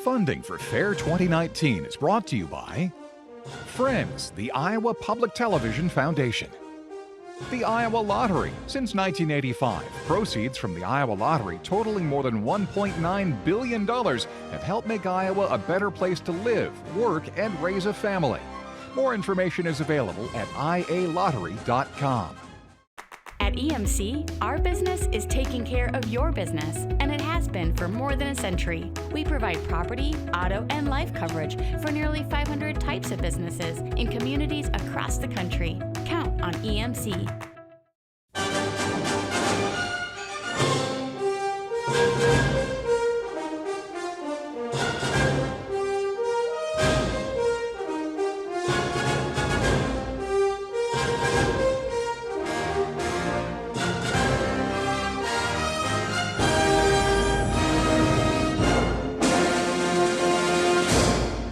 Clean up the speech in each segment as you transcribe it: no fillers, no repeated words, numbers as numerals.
Funding for Fair 2019 is brought to you by Friends, the Iowa Public Television Foundation. The Iowa Lottery. Since 1985, proceeds from the Iowa Lottery totaling more than $1.9 billion have helped make Iowa a better place to live, work, and raise a family. More information is available at ialottery.com. At EMC, our business is taking care of your business, and it has been for more than a century. We provide property, auto, and life coverage for nearly 500 types of businesses in communities across the country. Count on EMC.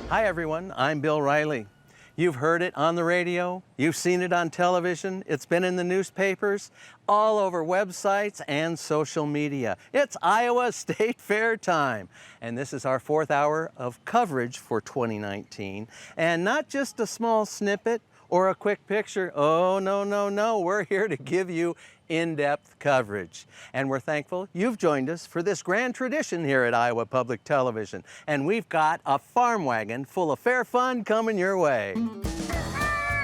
Hi everyone, I'm Bill Riley. You've heard it on the radio, you've seen it on television, it's been in the newspapers, all over websites and social media. It's Iowa State Fair time, and this is our 4th hour of coverage for 2019. And not just a small snippet or a quick picture. Oh, no. We're here to give you in-depth coverage. And we're thankful you've joined us for this grand tradition here at Iowa Public Television. And we've got a farm wagon full of fair fun coming your way.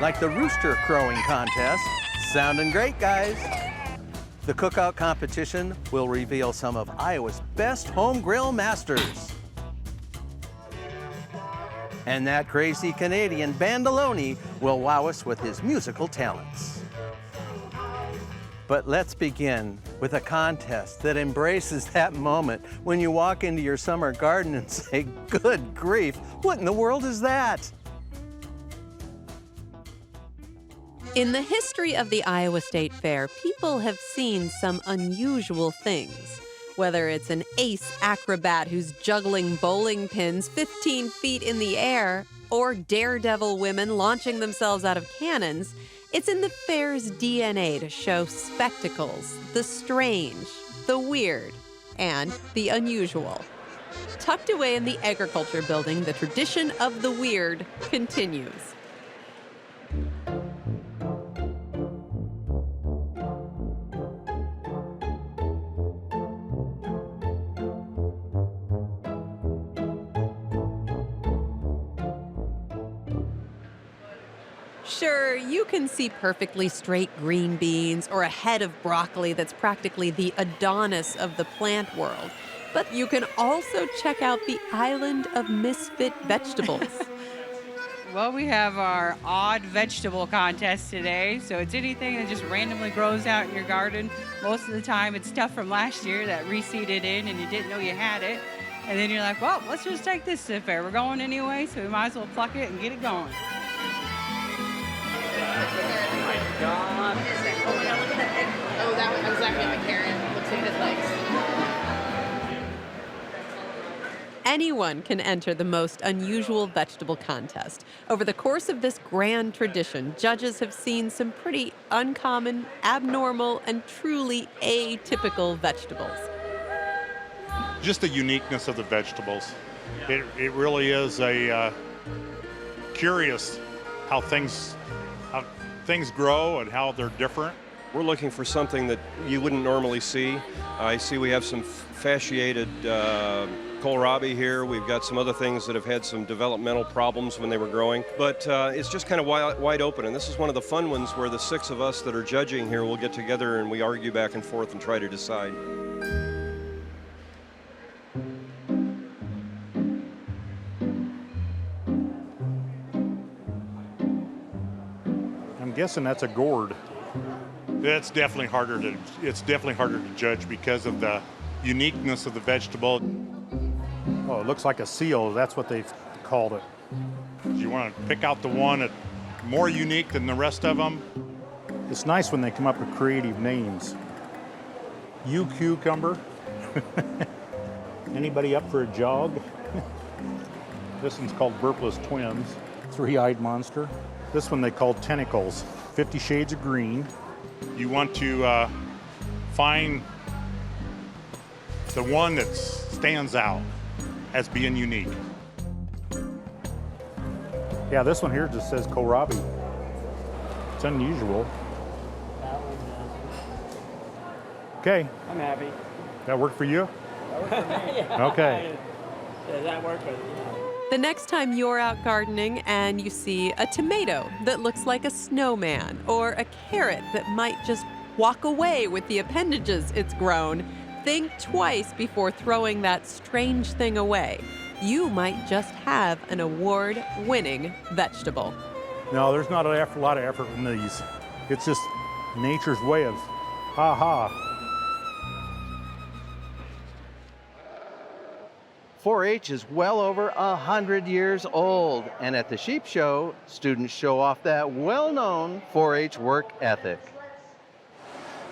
Like the Rooster crowing contest. Sounding great, guys. The Cookout competition will reveal some of Iowa's best home grill masters. And that crazy Canadian Bandaloni will wow us with his musical talents. But let's begin with a contest that embraces that moment when you walk into your summer garden and say, good grief, what in the world is that? In the history of the Iowa State Fair, people have seen some unusual things. Whether it's an ace acrobat who's juggling bowling pins 15 feet in the air, or daredevil women launching themselves out of cannons, it's in the fair's DNA to show spectacles, the strange, the weird, and the unusual. Tucked away in the agriculture building, the tradition of the weird continues. Sure, you can see perfectly straight green beans or a head of broccoli that's practically the Adonis of the plant world. But you can also check out the island of misfit vegetables. Well, we have our odd vegetable contest today. So it's anything that just randomly grows out in your garden. Most of the time it's stuff from last year that reseeded in and you didn't know you had it. And then you're like, well, let's just take this to the fair. We're going anyway, so we might as well pluck it and get it going. Oh my God. What is it? Oh my God, look at that head. Oh, that one, I was laughing at the carrot. Looks like his legs. Anyone can enter the most unusual vegetable contest. Over the course of this grand tradition, judges have seen some pretty uncommon, abnormal, and truly atypical vegetables. Just the uniqueness of the vegetables. It really is a curious how things grow and how they're different. We're looking for something that you wouldn't normally see. I see we have some fasciated kohlrabi here. We've got some other things that have had some developmental problems when they were growing. But it's just kind of wide open. And this is one of the fun ones where the 6 of us that are judging here will get together and we argue back and forth and try to decide. I'm guessing that's a gourd. It's definitely harder to judge because of the uniqueness of the vegetable. Oh, it looks like a seal. That's what they've called it. You want to pick out the one that's more unique than the rest of them. It's nice when they come up with creative names. Cucumber. Anybody up for a jog? This one's called Burpless Twins. Three-eyed monster. This one they call Tentacles. 50 Shades of Green. You want to find the one that stands out. as being unique. Yeah, this one here just says kohlrabi. It's unusual. That one does. Okay, I'm happy. that worked for you? That worked for me. Yeah. Okay. Yeah, that worked, but The next time you're out gardening and you see a tomato that looks like a snowman or a carrot that might just walk away with the appendages it's grown, think twice before throwing that strange thing away. You might just have an award-winning vegetable. No, there's not a lot of effort in these. It's just nature's way of ha-ha. 4-H is well over 100 years old, and at the Sheep Show, students show off that well-known 4-H work ethic.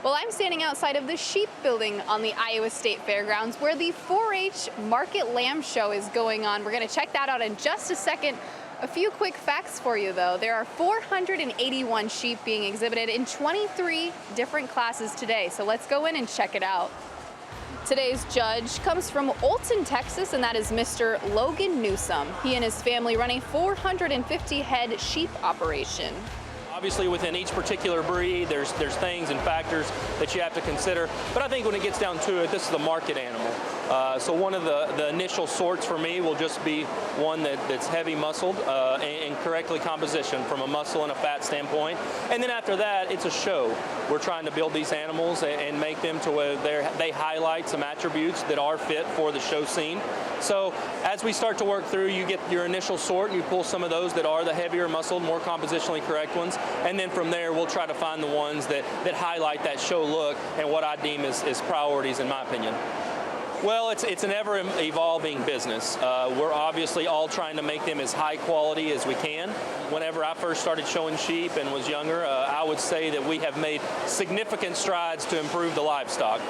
Well, I'm standing outside of the sheep building on the Iowa State Fairgrounds where the 4-H Market Lamb Show is going on. We're going to check that out in just a second. A few quick facts for you, though. There are 481 sheep being exhibited in 23 different classes today, so let's go in and check it out. Today's judge comes from Olton, Texas, and that is Mr. Logan Newsom. He and his family run a 450 head sheep operation. Obviously, within each particular breed, there's things and factors that you have to consider. But I think when it gets down to it, this is a market animal. So one of the initial sorts for me will just be one that's heavy muscled and correctly compositioned from a muscle and a fat standpoint. And then after that, it's a show. We're trying to build these animals and make them to where they highlight some attributes that are fit for the show scene. So as we start to work through, you get your initial sort and you pull some of those that are the heavier muscled, more compositionally correct ones. And then from there, we'll try to find the ones that highlight that show look and what I deem is priorities in my opinion. Well, it's an ever-evolving business. We're obviously all trying to make them as high quality as we can. Whenever I first started showing sheep and was younger, I would say that we have made significant strides to improve the livestock,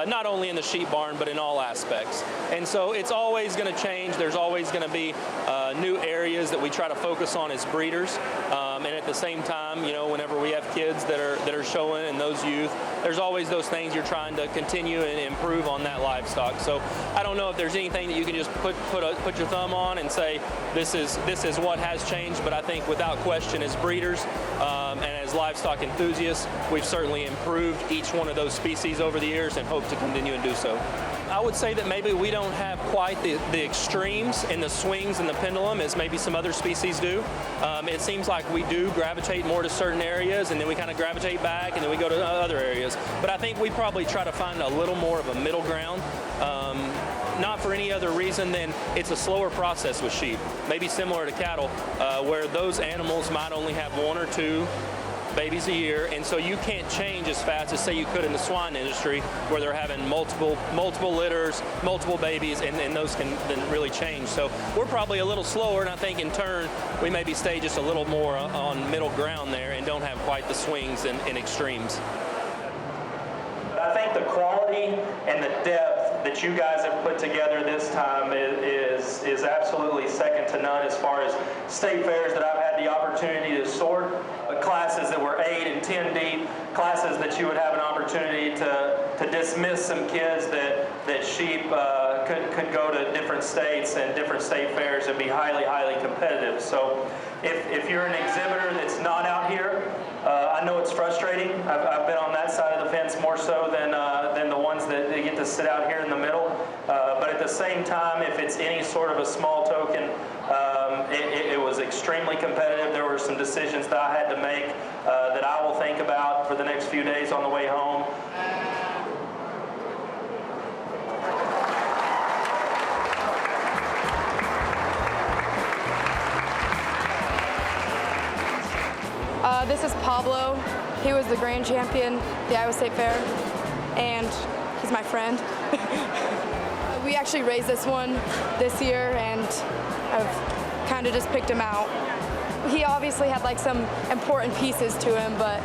not only in the sheep barn, but in all aspects. And so it's always going to change. There's always going to be new areas that we try to focus on as breeders. And at the same time, you know, whenever we have kids that are showing and those youth, there's always those things you're trying to continue and improve on that livestock. So I don't know if there's anything that you can just put your thumb on and say this is what has changed, but I think without question as breeders and as livestock enthusiasts, we've certainly improved each one of those species over the years and hope to continue and do so. I would say that maybe we don't have quite the extremes in the swings and the pendulum as maybe some other species do. It seems like we do gravitate more to certain areas and then we kind of gravitate back and then we go to other areas. But I think we probably try to find a little more of a middle ground. Not for any other reason than it's a slower process with sheep, maybe similar to cattle, where those animals might only have 1 or 2 babies a year, and so you can't change as fast as say you could in the swine industry where they're having multiple litters, multiple babies, and those can then really change. So we're probably a little slower, and I think in turn we maybe stay just a little more on middle ground there and don't have quite the swings and extremes. I think the quality and the depth that you guys have put together this time is absolutely second to none as far as state fairs that I've had the opportunity to sort. Classes that were 8 and 10 deep, classes that you would have an opportunity to dismiss some kids that sheep could go to different states and different state fairs and be highly, highly competitive. So if you're an exhibitor that's not out here, I know it's frustrating. I've been on that side of the fence more so than the ones that they get to sit out here in the middle. But at the same time, if it's any sort of a small token, it was extremely competitive. There were some decisions that I had to make that I will think about for the next few days on the way home. This is Pablo. He was the grand champion, the Iowa State Fair, and he's my friend. We actually raised this one this year, and I've kind of just picked him out. He obviously had like some important pieces to him, but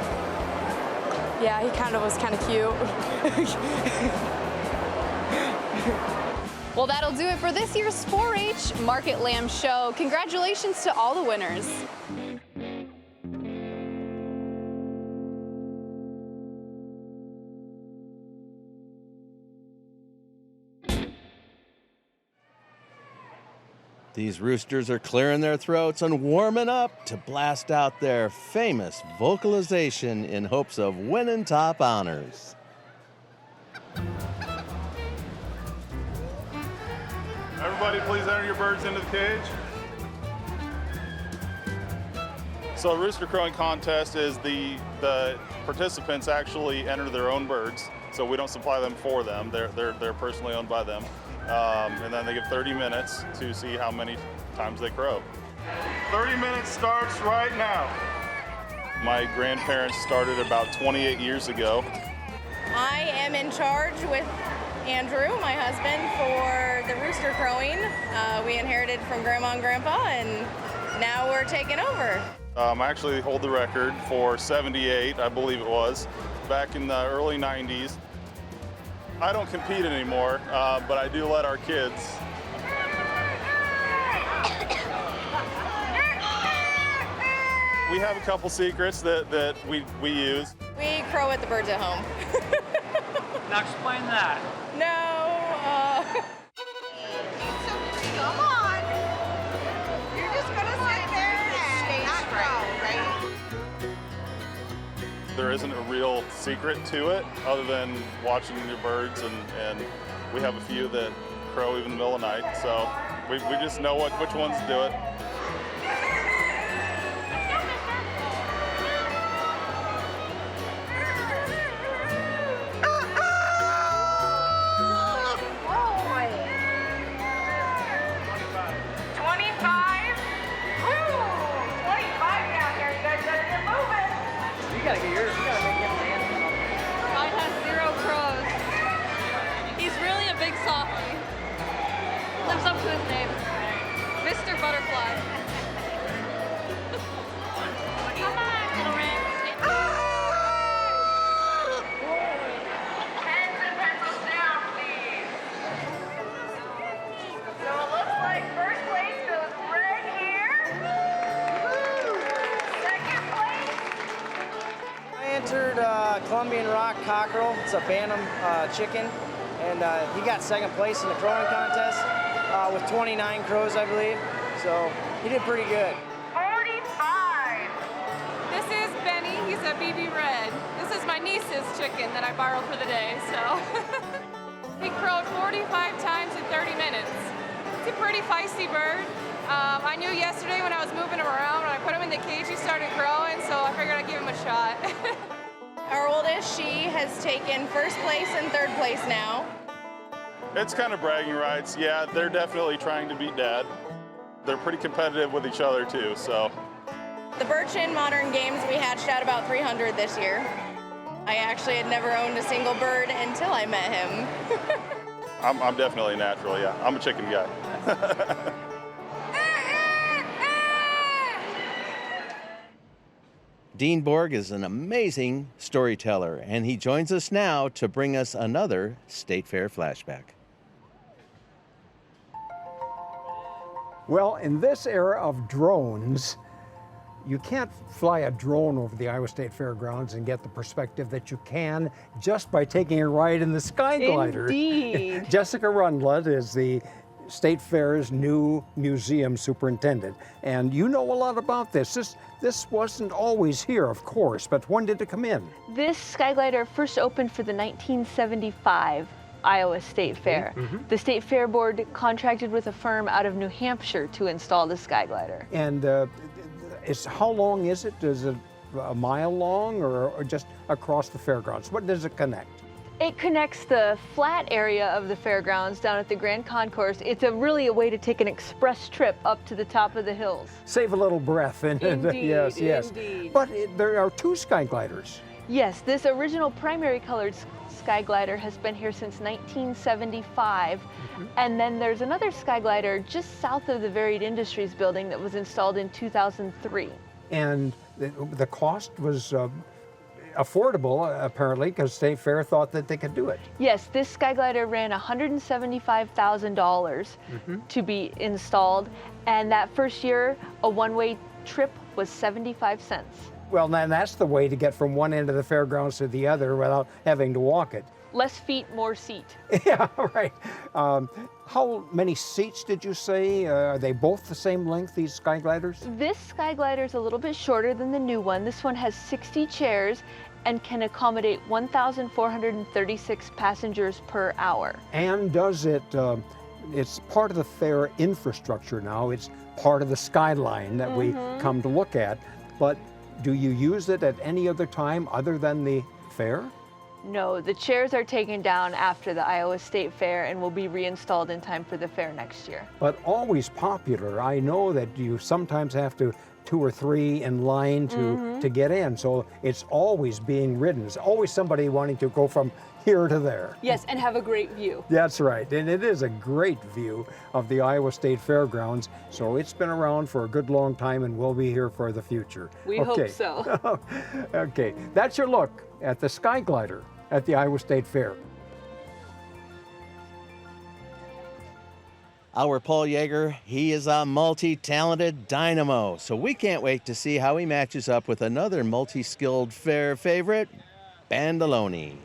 yeah, he kind of was kind of cute. Well, that'll do it for this year's 4-H Market Lamb Show. Congratulations to all the winners. These roosters are clearing their throats and warming up to blast out their famous vocalization in hopes of winning top honors. Everybody please enter your birds into the cage. So a rooster crowing contest is the participants actually enter their own birds. So we don't supply them for them. They're personally owned by them. And then they get 30 minutes to see how many times they crow. 30 minutes starts right now. My grandparents started about 28 years ago. I am in charge with Andrew, my husband, for the rooster crowing. We inherited from Grandma and Grandpa, and now we're taking over. I actually hold the record for 78, I believe it was, back in the early 90s. I don't compete anymore, but I do let our kids. We have a couple secrets that we use. We crow at the birds at home. Now explain that. No. Come on. You're just gonna sit there and not crow, right? There isn't a real secret to it other than watching your birds, and we have a few that crow even in the middle of the night, so we just know which ones do it. Up to his name, Mr. Butterfly. Come on, little ring. Pens and pencils down, please. So it looks like first place goes right here. Second place. I entered Colombian Rock Cockerel. It's a Bantam chicken, and he got second place in the crowing contest. With 29 crows, I believe. So he did pretty good. 45. This is Benny. He's a BB Red. This is my niece's chicken that I borrowed for the day, so. He crowed 45 times in 30 minutes. It's a pretty feisty bird. I knew yesterday when I was moving him around, when I put him in the cage, he started crowing, so I figured I'd give him a shot. Our oldest, she has taken first place and third place now. It's kind of bragging rights. Yeah, they're definitely trying to beat Dad. They're pretty competitive with each other too, so. The Birchin Modern Games, we hatched out about 300 this year. I actually had never owned a single bird until I met him. I'm definitely natural, yeah. I'm a chicken guy. Dean Borg is an amazing storyteller, and he joins us now to bring us another State Fair flashback. Well, in this era of drones, you can't fly a drone over the Iowa State Fairgrounds and get the perspective that you can just by taking a ride in the Sky Glider. Indeed. Jessica Rundlund is the State Fair's new museum superintendent, and you know a lot about this. This wasn't always here, of course, but when did it come in? This Skyglider first opened for the 1975 Iowa State Fair. The State Fair Board contracted with a firm out of New Hampshire to install the Skyglider. And how long is it? Is it a mile long or just across the fairgrounds? What does it connect? It connects the flat area of the fairgrounds down at the Grand Concourse. It's really a way to take an express trip up to the top of the hills. Save a little breath. Indeed, yes, yes. indeed. But there are two Skygliders. Yes, this original primary colored Skyglider has been here since 1975. And then there's another Skyglider just south of the Varied Industries building that was installed in 2003. And the cost was affordable, apparently, because State Fair thought that they could do it. Yes, this Skyglider ran $175,000 to be installed, and that first year, a one-way trip was 75 cents. Well, then that's the way to get from one end of the fairgrounds to the other without having to walk it. Less feet, more seat. Yeah, right. How many seats did you say? Are they both the same length, these Sky Gliders? This Sky Glider is a little bit shorter than the new one. This one has 60 chairs and can accommodate 1,436 passengers per hour. And does it, it's part of the fair infrastructure now. It's part of the skyline that we come to look at. But do you use it at any other time other than the fair? No, the chairs are taken down after the Iowa State Fair and will be reinstalled in time for the fair next year. But always popular. I know that you sometimes have to 2 or 3 in line to get in, so it's always being ridden. There's always somebody wanting to go from here to there. Yes, and have a great view. That's right, and it is a great view of the Iowa State Fairgrounds, so it's been around for a good long time and will be here for the future. We hope so. Okay, that's your look at the Sky Glider at the Iowa State Fair. Our Paul Yeager, he is a multi-talented dynamo, so we can't wait to see how he matches up with another multi-skilled fair favorite, Bandaloni.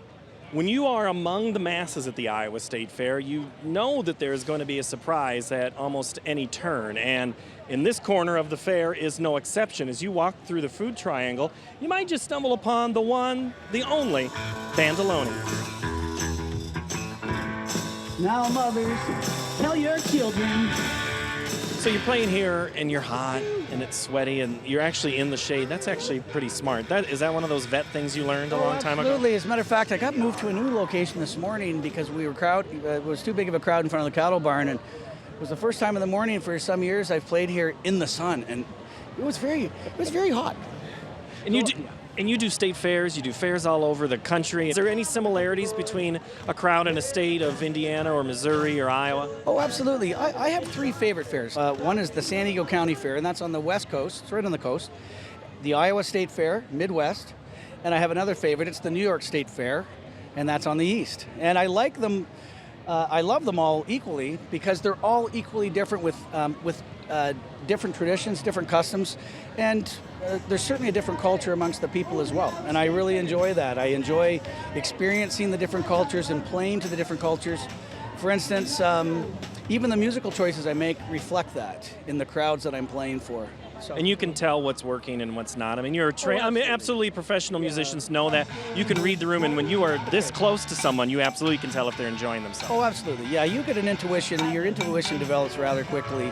When you are among the masses at the Iowa State Fair, you know that there's going to be a surprise at almost any turn, and in this corner of the fair is no exception. As you walk through the food triangle, you might just stumble upon the one, the only, Bandaloni. Now, mothers, tell your children. So you're playing here, and you're hot, and it's sweaty, and you're actually in the shade. That's actually pretty smart. Is that one of those vet things you learned a long time ago? Absolutely. As a matter of fact, I got moved to a new location this morning because it was too big of a crowd in front of the cattle barn, and it was the first time in the morning for some years I've played here in the sun, and it was very hot. And you do state fairs, you do fairs all over the country. Is there any similarities between a crowd in a state of Indiana or Missouri or Iowa? Oh, absolutely. I have 3 favorite fairs. One is the San Diego County Fair, and that's on the west coast. It's right on the coast. The Iowa State Fair, Midwest. And I have another favorite. It's the New York State Fair, and that's on the east. And I like them. I love them all equally because they're all equally different with different traditions, different customs, and there's certainly a different culture amongst the people as well. And I really enjoy that. I enjoy experiencing the different cultures and playing to the different cultures. For instance, even the musical choices I make reflect that in the crowds that I'm playing for. So. And you can tell what's working and what's not. I mean, absolutely professional musicians know that. You can read the room, and when you are this close to someone, you absolutely can tell if they're enjoying themselves. Oh, absolutely. Yeah, you get an intuition. Your intuition develops rather quickly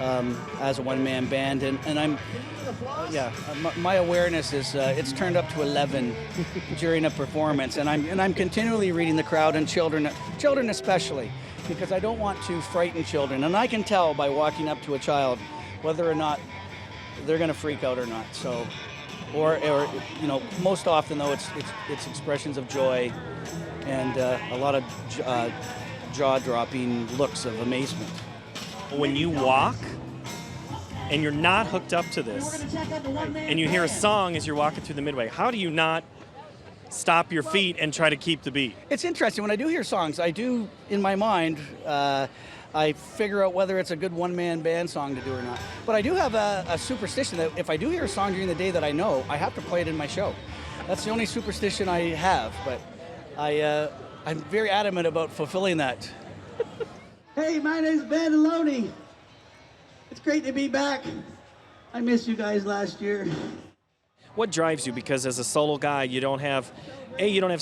as a one-man band, and my awareness is it's turned up to 11 during a performance, and I'm continually reading the crowd and children especially, because I don't want to frighten children, and I can tell by walking up to a child whether or not they're going to freak out or not. So, or most often though it's expressions of joy and a lot of jaw-dropping looks of amazement. When you walk and you're not hooked up to this and you hear a song as you're walking through the midway, how do you not stop your feet and try to keep the beat? It's interesting. When I do hear songs, I do, in my mind, I figure out whether it's a good one-man band song to do or not. But I do have a superstition that if I do hear a song during the day that I know, I have to play it in my show. That's the only superstition I have, but I'm very adamant about fulfilling that. Hey, my name's Bandaloni. It's great to be back. I missed you guys last year. What drives you? Because as a solo guy, you don't have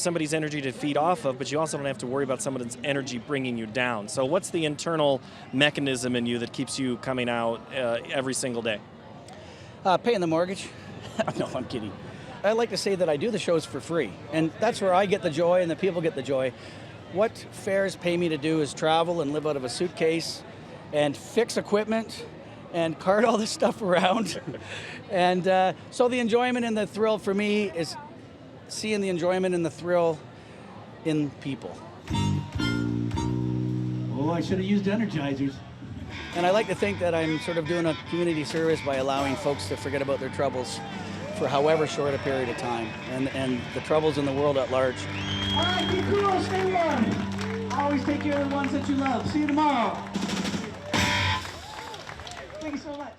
somebody's energy to feed off of, but you also don't have to worry about somebody's energy bringing you down. So what's the internal mechanism in you that keeps you coming out every single day? Paying the mortgage. No, I'm kidding. I like to say that I do the shows for free, and that's where I get the joy and the people get the joy. What fairs pay me to do is travel and live out of a suitcase and fix equipment and cart all this stuff around. And so the enjoyment and the thrill for me is seeing the enjoyment and the thrill in people. Oh, I should have used energizers. And I like to think that I'm sort of doing a community service by allowing folks to forget about their troubles for however short a period of time and the troubles in the world at large. All right, be cool, stay warm. Always take care of the ones that you love. See you tomorrow. Thank you so much.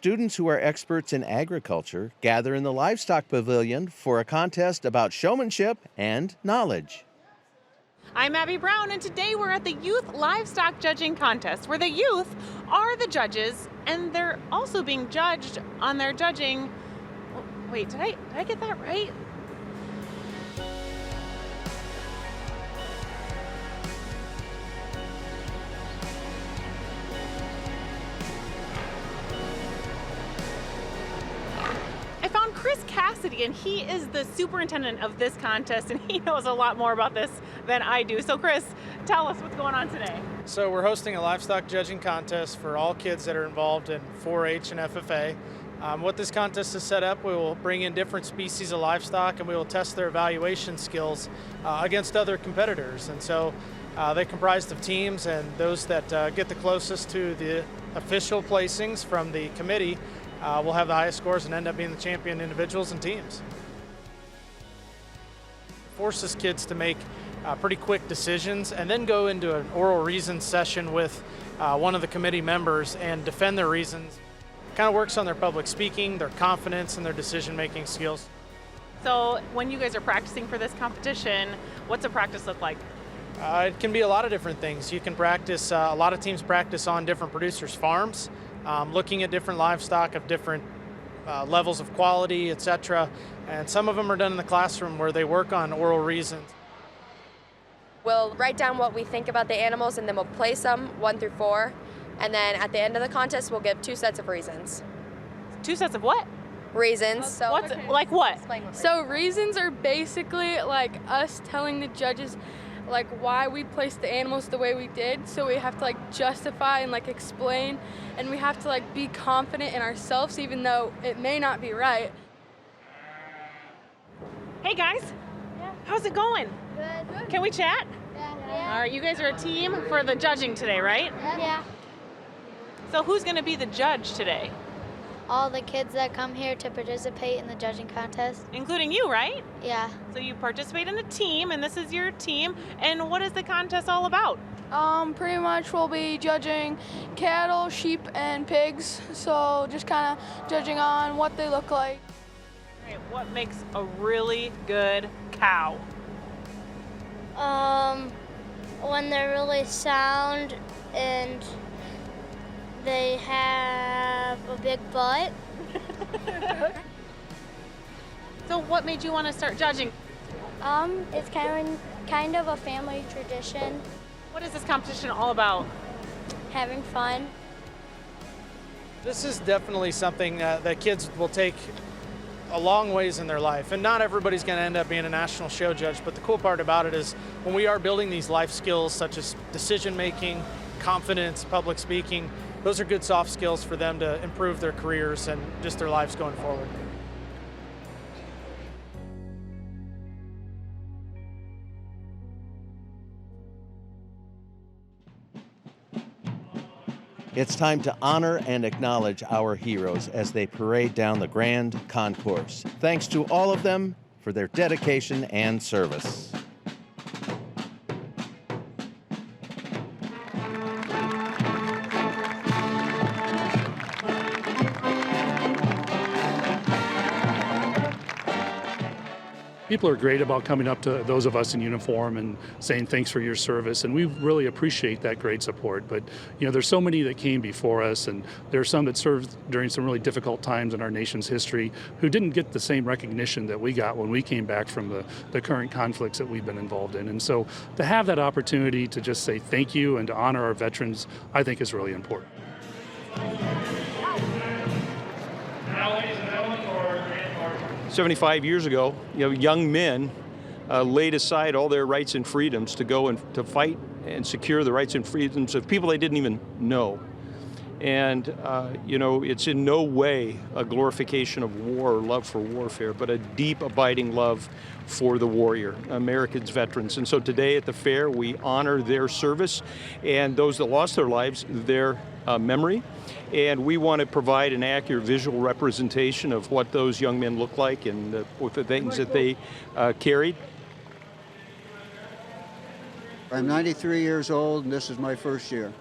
students who are experts in agriculture gather in the Livestock Pavilion for a contest about showmanship and knowledge. I'm Abby Brown, and today we're at the Youth Livestock Judging Contest, where the youth are the judges, and they're also being judged on their judging. Wait, did I get that right? I found Chris Cassidy, and he is the superintendent of this contest, and he knows a lot more about this than I do. So Chris, tell us what's going on today. So we're hosting a livestock judging contest for all kids that are involved in 4-H and FFA. What this contest is set up, we will bring in different species of livestock and we will test their evaluation skills against other competitors. And so they're comprised of teams, and those that get the closest to the official placings from the committee will have the highest scores and end up being the champion individuals and teams. It forces kids to make pretty quick decisions and then go into an oral reason session with one of the committee members and defend their reasons. Kind of works on their public speaking, their confidence, and their decision-making skills. So when you guys are practicing for this competition, what's a practice look like? It can be a lot of different things. You can practice, a lot of teams practice on different producers' farms, looking at different livestock of different levels of quality, etc. And some of them are done in the classroom where they work on oral reasons. We'll write down what we think about the animals, and then we'll place them 1 through 4. And then at the end of the contest, we'll give 2 sets of reasons. 2 sets of what? Reasons. So what's like what? So reasons are basically like us telling the judges like why we placed the animals the way we did. So we have to like justify and like explain, and we have to like be confident in ourselves even though it may not be right. Hey guys. Yeah. How's it going? Good. Can we chat? Yeah. All right, you guys are a team for the judging today, right? Yeah. So who's going to be the judge today? All the kids that come here to participate in the judging contest. Including you, right? Yeah. So you participate in a team, and this is your team. And what is the contest all about? Pretty much we'll be judging cattle, sheep, and pigs. So just kind of judging on what they look like. All right, what makes a really good cow? When they're really sound and they have a big butt. So what made you want to start judging? It's kind of a family tradition. What is this competition all about? Having fun. This is definitely something that kids will take a long ways in their life, and not everybody's going to end up being a national show judge, but the cool part about it is when we are building these life skills such as decision making, confidence, public speaking, those are good soft skills for them to improve their careers and just their lives going forward. It's time to honor and acknowledge our heroes as they parade down the grand concourse. Thanks to all of them for their dedication and service. People are great about coming up to those of us in uniform and saying thanks for your service, and we really appreciate that great support. But you know, there's so many that came before us, and there are some that served during some really difficult times in our nation's history who didn't get the same recognition that we got when we came back from the current conflicts that we've been involved in. And so to have that opportunity to just say thank you and to honor our veterans, I think is really important. Now, ladies and gentlemen, 75 years ago, young men laid aside all their rights and freedoms to go and to fight and secure the rights and freedoms of people they didn't even know. And, it's in no way a glorification of war or love for warfare, but a deep, abiding love for the warrior, America's veterans. And so today at the fair, we honor their service and those that lost their lives, their memory. And we want to provide an accurate visual representation of what those young men look like and with the things that they carried. I'm 93 years old, and this is my first year.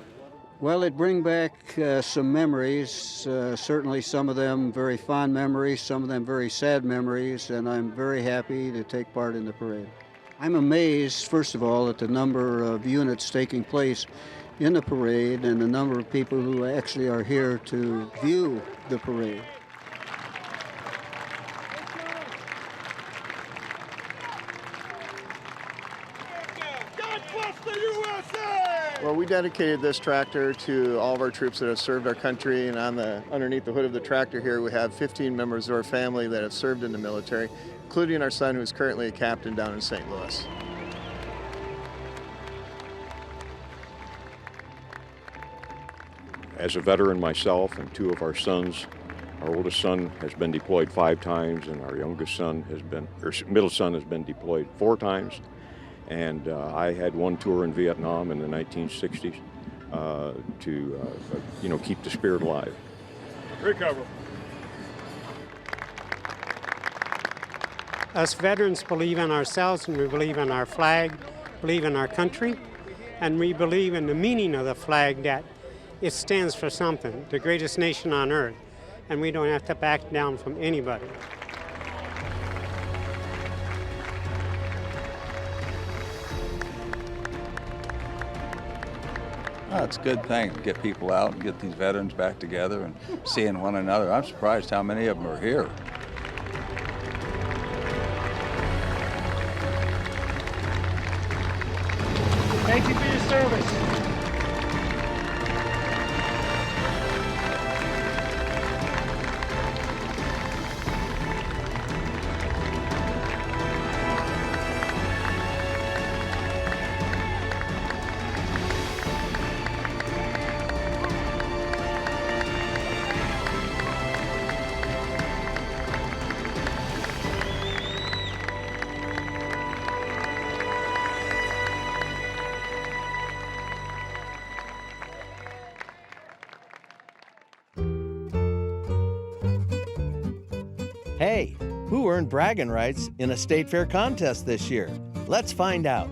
Well, it brings back some memories, certainly some of them very fond memories, some of them very sad memories, and I'm very happy to take part in the parade. I'm amazed, first of all, at the number of units taking place in the parade and the number of people who actually are here to view the parade. Well, we dedicated this tractor to all of our troops that have served our country, and underneath the hood of the tractor here we have 15 members of our family that have served in the military, including our son who is currently a captain down in St. Louis. As a veteran myself and two of our sons, our oldest son has been deployed 5 times and our youngest son middle son has been deployed 4 times. And I had one tour in Vietnam in the 1960s to keep the spirit alive. Recover. Us veterans believe in ourselves, and we believe in our flag, believe in our country, and we believe in the meaning of the flag, that it stands for something, the greatest nation on earth, and we don't have to back down from anybody. Oh, it's a good thing to get people out and get these veterans back together and seeing one another. I'm surprised how many of them are here. Thank you for your service. Hey, who earned bragging rights in a state fair contest this year? Let's find out.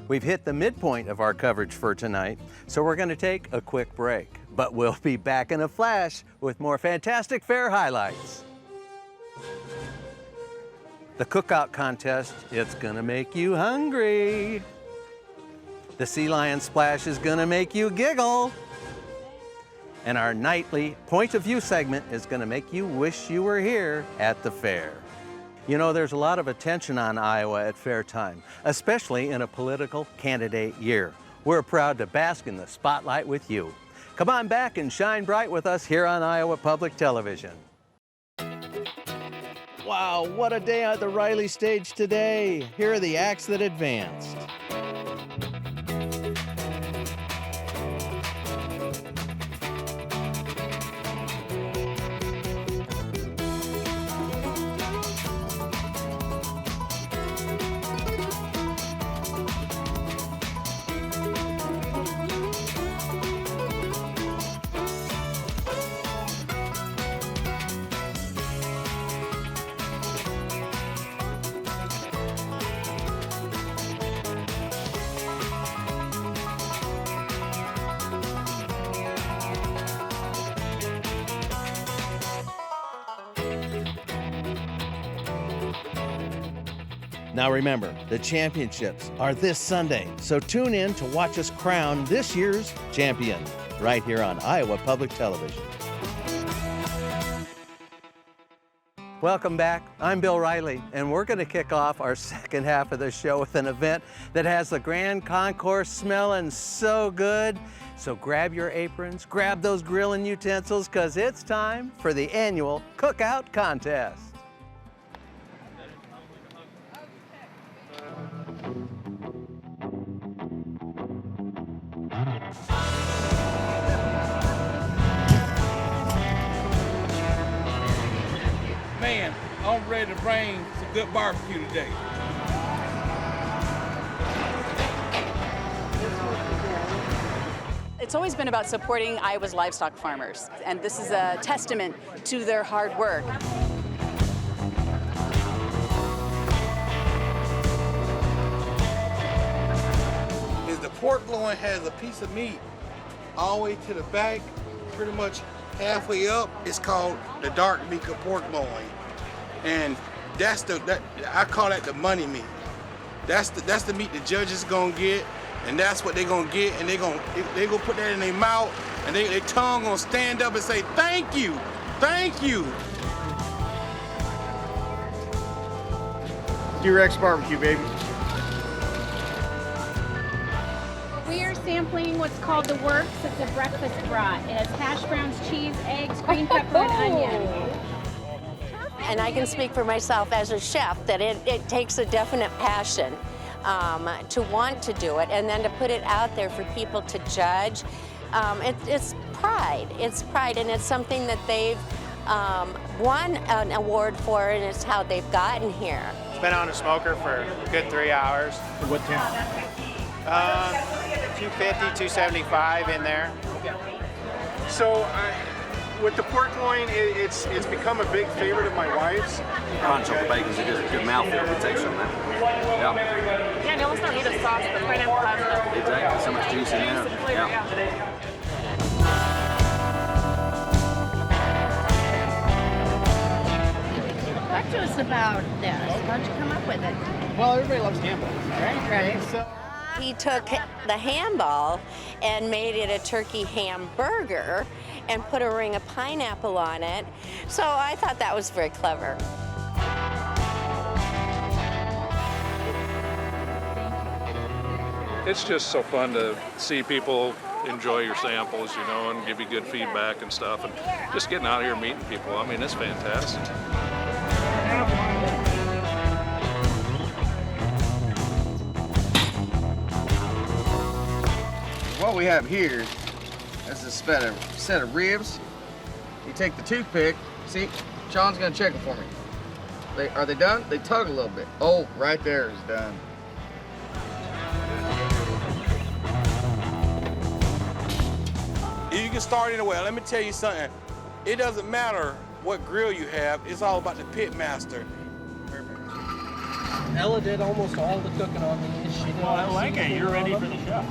We've hit the midpoint of our coverage for tonight, so we're going to take a quick break. But we'll be back in a flash with more fantastic fair highlights. The Cookout Contest, it's going to make you hungry. The Sea Lion Splash is going to make you giggle. And our nightly Point of View segment is going to make you wish you were here at the fair. You know, there's a lot of attention on Iowa at fair time, especially in a political candidate year. We're proud to bask in the spotlight with you. Come on back and shine bright with us here on Iowa Public Television. Wow, what a day at the Riley stage today. Here are the acts that advanced. Now remember, the championships are this Sunday, so tune in to watch us crown this year's champion right here on Iowa Public Television. Welcome back. I'm Bill Riley, and we're going to kick off our second half of the show with an event that has the Grand Concourse smelling so good. So grab your aprons, grab those grilling utensils, because it's time for the annual Cookout Contest. Man, I'm ready to bring some good barbecue today. It's always been about supporting Iowa's livestock farmers, and this is a testament to their hard work. Is the pork loin has a piece of meat all the way to the back, pretty much halfway up. It's called the dark meat of pork loin, and I call that the money meat. That's the meat the judges gonna get, and that's what they're gonna get, and they gonna put that in their mouth, and their tongue gonna stand up and say thank you, thank you. D-Rex barbecue, baby. We are sampling what's called the Works. It's a breakfast brat. It has hash browns, cheese, eggs, green pepper, and onion. And I can speak for myself as a chef that it takes a definite passion to want to do it, and then to put it out there for people to judge. It's pride. It's pride, and it's something that they've won an award for, and it's how they've gotten here. It's been on a smoker for a good 3 hours. What temp? 250, 275 in there. So with the pork loin, it's become a big favorite of my wife's. Crunch on the bacon's a good mouthfeel to taste on that. Yeah. Yeah, and you almost don't need a sauce, but pineapple pasta. Exactly, so much juice in there. Yeah. Talk to us about this. How'd you come up with it? Well, everybody loves hamburgers, right? So He took the ham ball and made it a turkey hamburger and put a ring of pineapple on it. So I thought that was very clever. It's just so fun to see people enjoy your samples, you know, and give you good feedback and stuff, and just getting out here meeting people. I mean, it's fantastic. What we have here is a set of ribs. You take the toothpick. See, Sean's gonna check it for me. Are they done? They tug a little bit. Oh, right there is done. You can start anywhere. Let me tell you something. It doesn't matter what grill you have. It's all about the pit master. Ella did almost all the cooking on these. She did. Well, I like it. You're ready for the chef.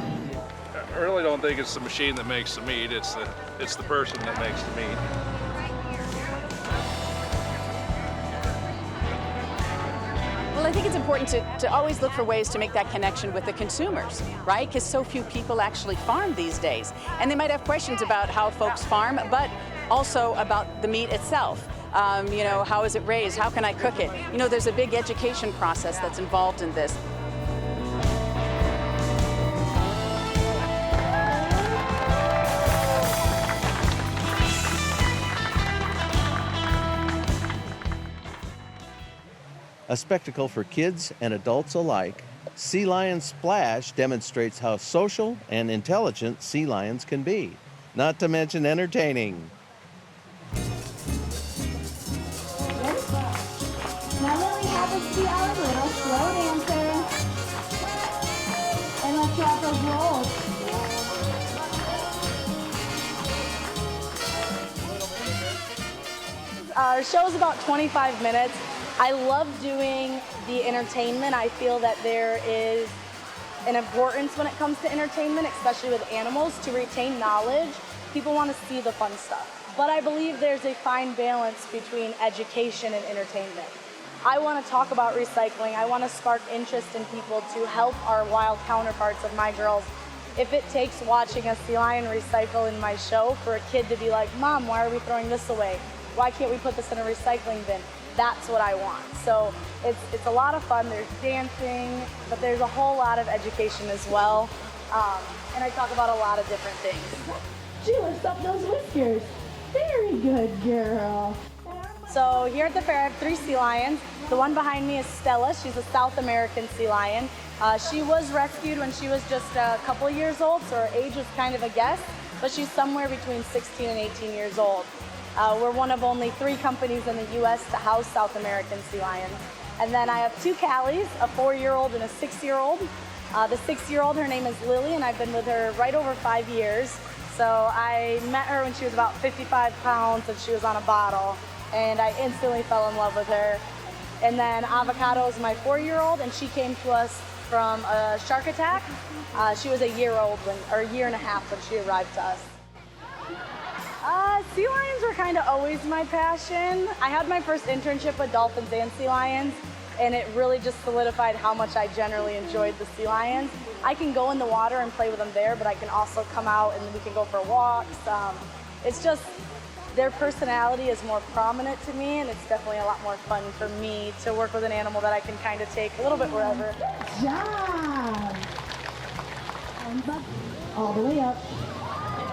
I really don't think it's the machine that makes the meat. It's the person that makes the meat. Well, I think it's important to always look for ways to make that connection with the consumers, right? Because so few people actually farm these days. And they might have questions about how folks farm, but also about the meat itself. You know, how is it raised? How can I cook it? You know, there's a big education process that's involved in this. A spectacle for kids and adults alike, Sea Lion Splash demonstrates how social and intelligent sea lions can be, not to mention entertaining. Now that we have us see our little slow dancer. And let's drop those rolls. Our show's about 25 minutes. I love doing the entertainment. I feel that there is an importance when it comes to entertainment, especially with animals, to retain knowledge. People want to see the fun stuff. But I believe there's a fine balance between education and entertainment. I want to talk about recycling. I want to spark interest in people to help our wild counterparts of my girls. If it takes watching a sea lion recycle in my show for a kid to be like, Mom, why are we throwing this away? Why can't we put this in a recycling bin? that's what I want. So it's a lot of fun. There's dancing, but there's a whole lot of education as well. And I talk about a lot of different things. She lifts up those whiskers. Very good girl. So here at the fair, I have 3 sea lions. The one behind me is Stella. She's a South American sea lion. She was rescued when she was just a couple of years old, so her age was kind of a guess, but she's somewhere between 16 and 18 years old. We're one of only 3 companies in the U.S. to house South American sea lions. And then I have 2 Callies, a 4-year-old and a 6-year-old. The 6-year-old, her name is Lily, and I've been with her right over 5 years. So I met her when she was about 55 pounds and she was on a bottle, and I instantly fell in love with her. And then Avocado is my 4-year-old, and she came to us from a shark attack. She was a year and a half when she arrived to us. Sea lions were kind of always my passion. I had my first internship with dolphins and sea lions, and it really just solidified how much I generally enjoyed the sea lions. I can go in the water and play with them there, but I can also come out and we can go for walks. It's just, their personality is more prominent to me, and it's definitely a lot more fun for me to work with an animal that I can kind of take a little bit wherever. Good job. Arms up, all the way up.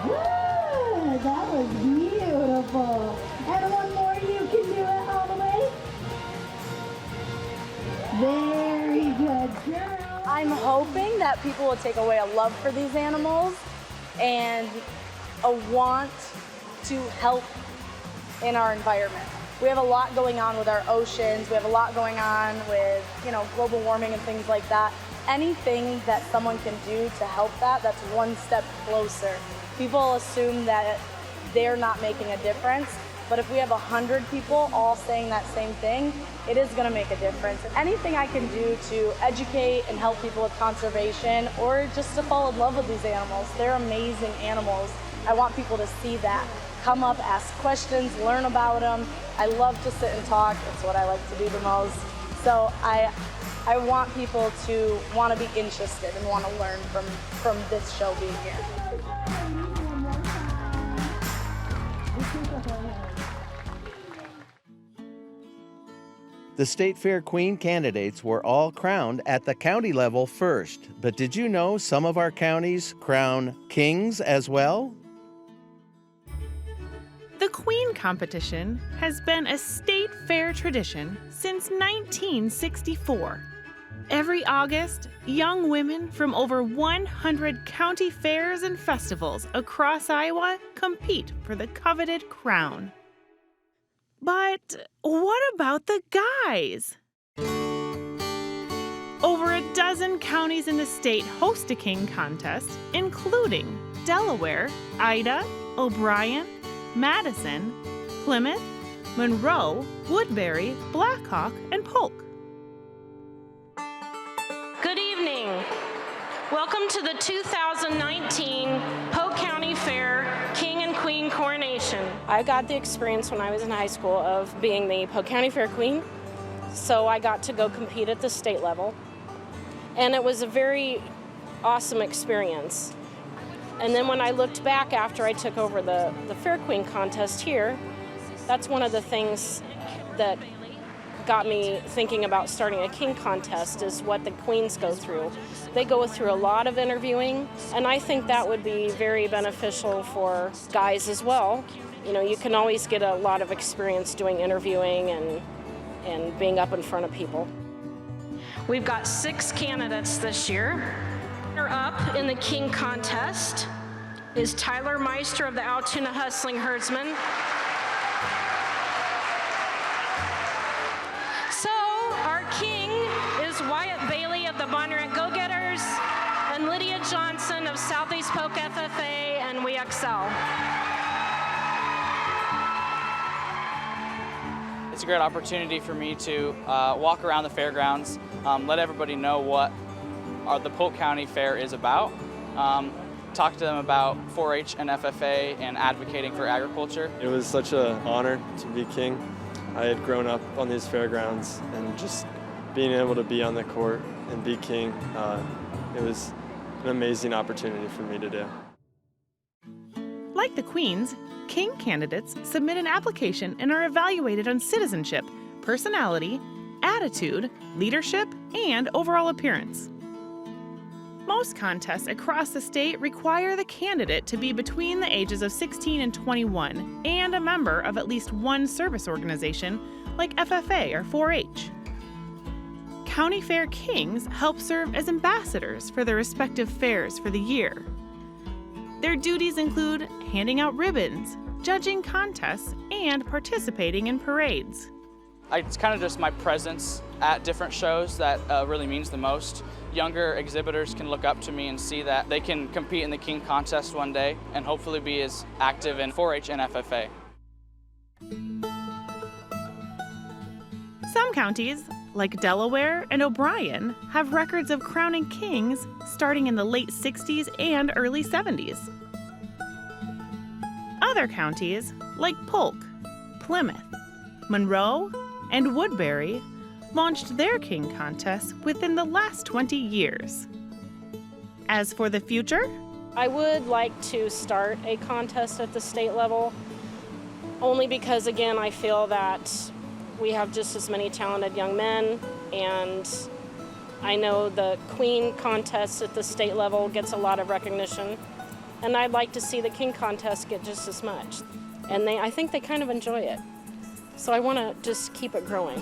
Good, that was beautiful. And one more, you can do it all the way. Very good, girl. I'm hoping that people will take away a love for these animals and a want to help in our environment. We have a lot going on with our oceans. We have a lot going on with, global warming and things like that. Anything that someone can do to help that's one step closer. People assume that they're not making a difference, but if we have 100 people all saying that same thing, it is going to make a difference. Anything I can do to educate and help people with conservation, or just to fall in love with these animals. They're amazing animals. I want people to see that. Come up, ask questions, learn about them. I love to sit and talk. It's what I like to do the most. So I want people to want to be interested and want to learn from this show being here. The State Fair Queen candidates were all crowned at the county level first. But did you know some of our counties crown kings as well? The Queen competition has been a state fair tradition since 1964. Every August, young women from over 100 county fairs and festivals across Iowa compete for the coveted crown. But what about the guys? Over a dozen counties in the state host a king contest, including Delaware, Ida, O'Brien, Madison, Plymouth, Monroe, Woodbury, Blackhawk, and Polk. Good evening. Welcome to the 2019 Polk County Fair King and Queen Coronation. I got the experience when I was in high school of being the Polk County Fair Queen, so I got to go compete at the state level. And it was a very awesome experience. And then when I looked back after I took over the Fair Queen contest here, that's one of the things that got me thinking about starting a king contest is what the queens go through. They go through a lot of interviewing, and I think that would be very beneficial for guys as well. You can always get a lot of experience doing interviewing and being up in front of people. We've got 6 candidates this year. Up in the king contest is Tyler Meister of the Altoona Hustling Herdsmen. So our king is Wyatt Bailey of the Bonneret Go-Getters and Lydia Johnson of Southeast Polk FFA and We Excel. It's a great opportunity for me to walk around the fairgrounds, let everybody know what the Polk County Fair is about, talk to them about 4-H and FFA and advocating for agriculture. It was such an honor to be king. I had grown up on these fairgrounds, and just being able to be on the court and be king, it was an amazing opportunity for me to do. Like the queens, king candidates submit an application and are evaluated on citizenship personality, attitude, leadership, and overall appearance. Most contests across the state require the candidate to be between the ages of 16 and 21 and a member of at least one service organization like FFA or 4-H. County Fair Kings help serve as ambassadors for their respective fairs for the year. Their duties include handing out ribbons, judging contests, and participating in parades. It's kind of just my presence at different shows that really means the most. Younger exhibitors can look up to me and see that they can compete in the King Contest one day and hopefully be as active in 4-H and FFA. Some counties, like Delaware and O'Brien, have records of crowning kings starting in the late 60s and early 70s. Other counties, like Polk, Plymouth, Monroe, and Woodbury, launched their King contests within the last 20 years. As for the future, I would like to start a contest at the state level, only because, again, I feel that we have just as many talented young men, and I know the Queen contest at the state level gets a lot of recognition, and I'd like to see the King contest get just as much. And I think they kind of enjoy it. So I want to just keep it growing.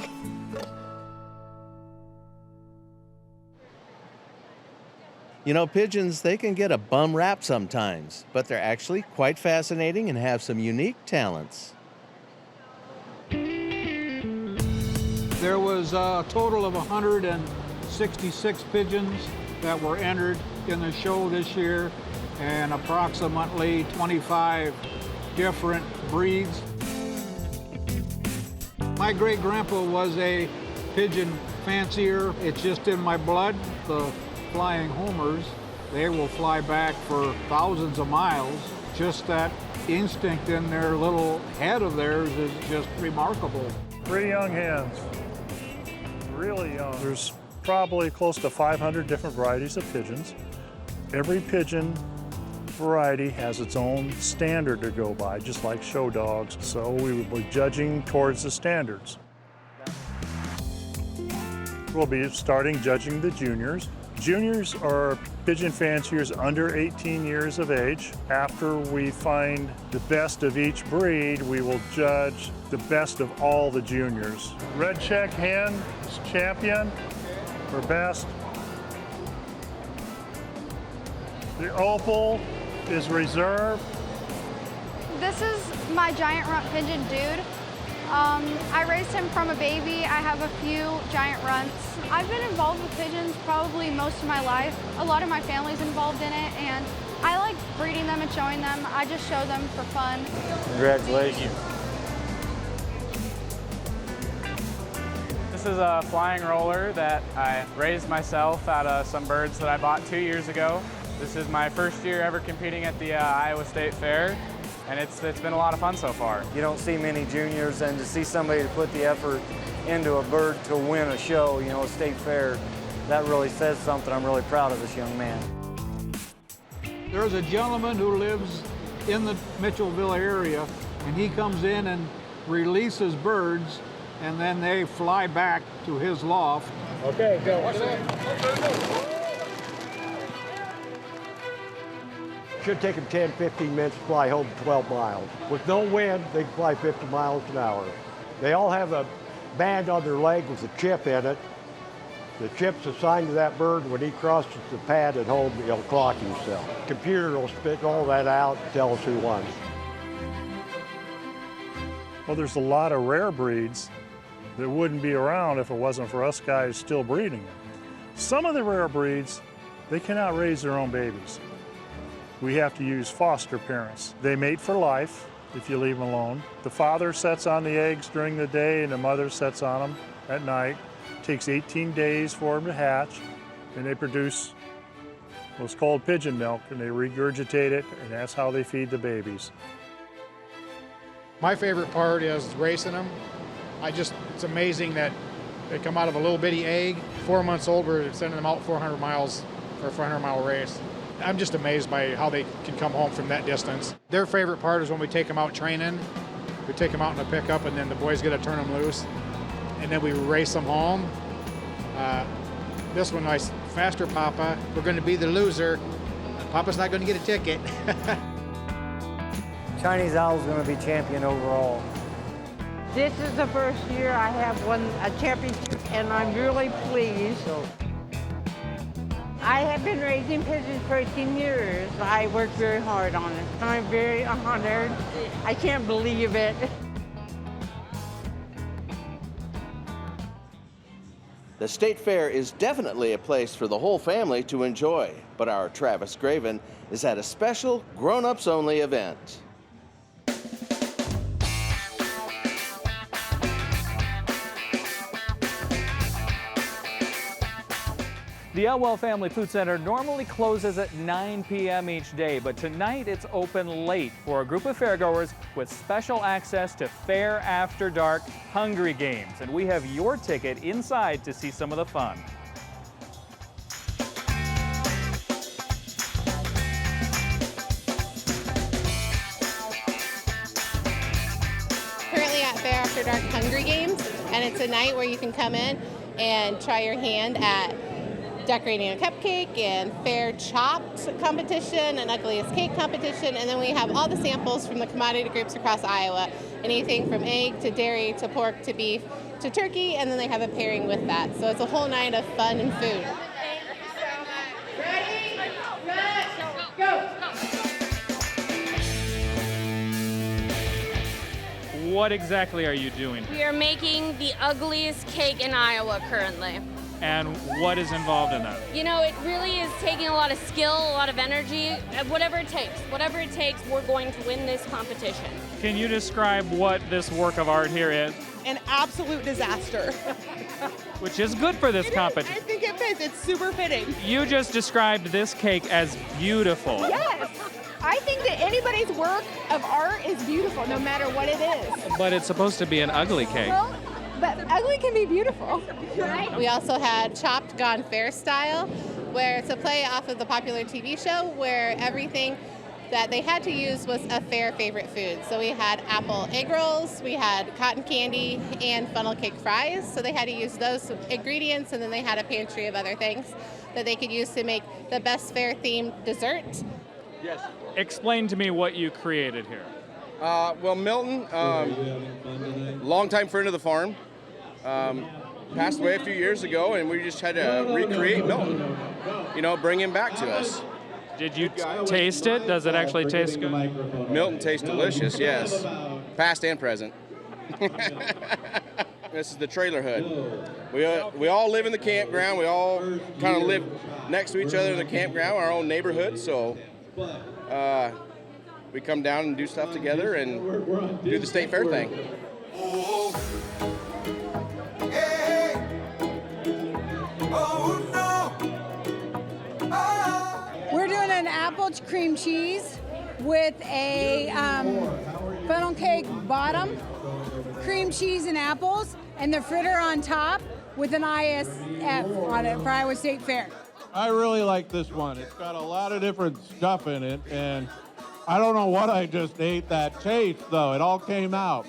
You know, pigeons, they can get a bum rap sometimes, but they're actually quite fascinating and have some unique talents. There was a total of 166 pigeons that were entered in the show this year, and approximately 25 different breeds. My great-grandpa was a pigeon fancier. It's just in my blood. The flying homers, they will fly back for thousands of miles. Just that instinct in their little head of theirs is just remarkable. Pretty young hens, really young. There's probably close to 500 different varieties of pigeons. Every pigeon variety has its own standard to go by, just like show dogs. So we will be judging towards the standards. We'll be starting judging the juniors. Juniors are pigeon fanciers under 18 years of age. After we find the best of each breed, we will judge the best of all the juniors. Red check hen is champion for best. The opal is reserve. This is my giant runt pigeon dude. I raised him from a baby. I have a few giant runts. I've been involved with pigeons probably most of my life. A lot of my family's involved in it, and I like breeding them and showing them. I just show them for fun. Congratulations. This is a flying roller that I raised myself out of some birds that I bought 2 years ago. This is my first year ever competing at the Iowa State Fair, and it's been a lot of fun so far. You don't see many juniors, and to see somebody to put the effort into a bird to win a show, you know, a state fair, that really says something. I'm really proud of this young man. There's a gentleman who lives in the Mitchellville area, and he comes in and releases birds, and then they fly back to his loft. Okay, go. Should take them 10, 15 minutes to fly home 12 miles. With no wind, they can fly 50 miles an hour. They all have a band on their leg with a chip in it. The chip's assigned to that bird. When he crosses the pad at home, he'll clock himself. Computer will spit all that out and tell us who won. Well, there's a lot of rare breeds that wouldn't be around if it wasn't for us guys still breeding them. Some of the rare breeds, they cannot raise their own babies. We have to use foster parents. They mate for life if you leave them alone. The father sets on the eggs during the day and the mother sets on them at night. It takes 18 days for them to hatch, and they produce what's called pigeon milk, and they regurgitate it, and that's how they feed the babies. My favorite part is racing them. It's amazing that they come out of a little bitty egg. 4 months old, we're sending them out 400 miles for a 400-mile race. I'm just amazed by how they can come home from that distance. Their favorite part is when we take them out training. We take them out in a pickup, and then the boys get to turn them loose. and then we race them home. This one, faster Papa. We're going to be the loser. Papa's not going to get a ticket. Chinese Owl's going to be champion overall. This is the first year I have won a championship, and I'm really pleased. I have been raising pigeons for 18 years. I worked very hard on it. I'm very honored. I can't believe it. The State Fair is definitely a place for the whole family to enjoy, but our Travis Graven is at a special grown-ups only event. The Elwell Family Food Center normally closes at 9 p.m. each day, but tonight it's open late for a group of fairgoers with special access to Fair After Dark Hungry Games. And we have your ticket inside to see some of the fun. Currently at Fair After Dark Hungry Games, and it's a night where you can come in and try your hand at decorating a cupcake and fair chopped competition and ugliest cake competition, and then we have all the samples from the commodity groups across Iowa, anything from egg to dairy to pork to beef to turkey, and then they have a pairing with that. So it's a whole night of fun and food. Ready, set, go! What exactly are you doing? We are making the ugliest cake in Iowa currently. And what is involved in that? You know, it really is taking a lot of skill, a lot of energy, whatever it takes, we're going to win this competition. Can you describe what this work of art here is? An absolute disaster. Which is good for this competition. I think it fits. It's super fitting. You just described this cake as beautiful. Yes. I think that anybody's work of art is beautiful, no matter what it is. But it's supposed to be an ugly cake. Well, but ugly can be beautiful. We also had Chopped Gone Fair Style, where it's a play off of the popular TV show where everything that they had to use was a fair favorite food. So we had apple egg rolls, we had cotton candy, and funnel cake fries. So they had to use those ingredients, and then they had a pantry of other things that they could use to make the best fair themed dessert. Yes. Explain to me what you created here. Well, Milton, longtime friend of the farm, passed away a few years ago, and we just had to recreate Milton, bring him back to us. Did you taste it? Does it actually taste good? Milton tastes delicious, yes, past and present. This is the trailer hood. We all live in the campground. We all kind of live next to each other in the campground, our own neighborhood, so we come down and do stuff together and do the state fair thing. We're doing an apple cream cheese with a funnel cake bottom, cream cheese and apples, and the fritter on top with an ISF on it for Iowa State Fair. I really like this one. It's got a lot of different stuff in it, and I don't know what I just ate that taste, though. It all came out.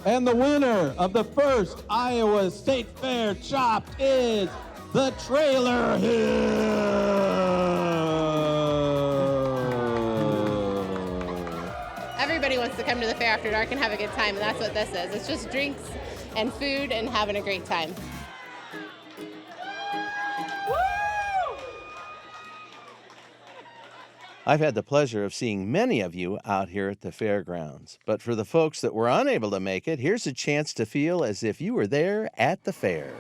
And the winner of the first Iowa State Fair Chopped is the Trailer Hill. Everybody wants to come to the Fair After Dark and have a good time, and that's what this is. It's just drinks and food and having a great time. I've had the pleasure of seeing many of you out here at the fairgrounds, but for the folks that were unable to make it, here's a chance to feel as if you were there at the fair.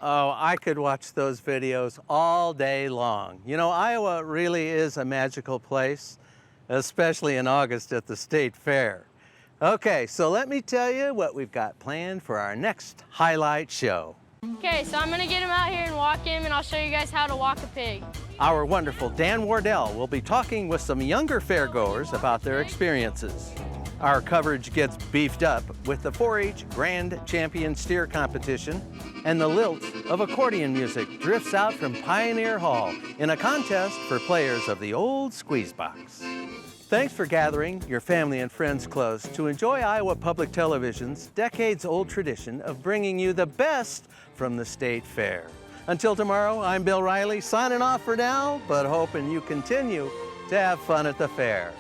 Oh, I could watch those videos all day long. You know, Iowa really is a magical place, especially in August at the State Fair. Okay, so let me tell you what we've got planned for our next highlight show. Okay, so I'm gonna get him out here and walk him, and I'll show you guys how to walk a pig. Our wonderful Dan Wardell will be talking with some younger fairgoers about their experiences. Our coverage gets beefed up with the 4-H Grand Champion Steer Competition, and the lilt of accordion music drifts out from Pioneer Hall in a contest for players of the old squeeze box. Thanks for gathering your family and friends close to enjoy Iowa Public Television's decades-old tradition of bringing you the best from the State Fair. Until tomorrow, I'm Bill Riley, signing off for now, but hoping you continue to have fun at the fair.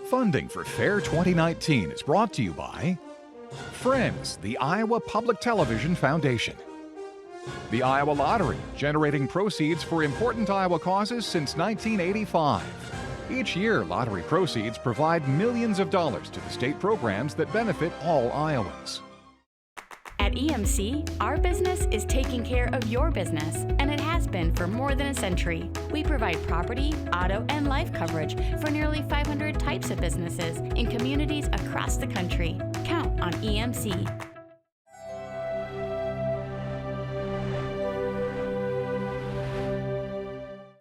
Funding for Fair 2019 is brought to you by Friends, the Iowa Public Television Foundation, the Iowa Lottery, generating proceeds for important Iowa causes since 1985. Each year, lottery proceeds provide millions of dollars to the state programs that benefit all Iowans. At EMC, our business is taking care of your business, and it has been for more than a century. We provide property, auto, and life coverage for nearly 500 types of businesses in communities across the country. Count on EMC.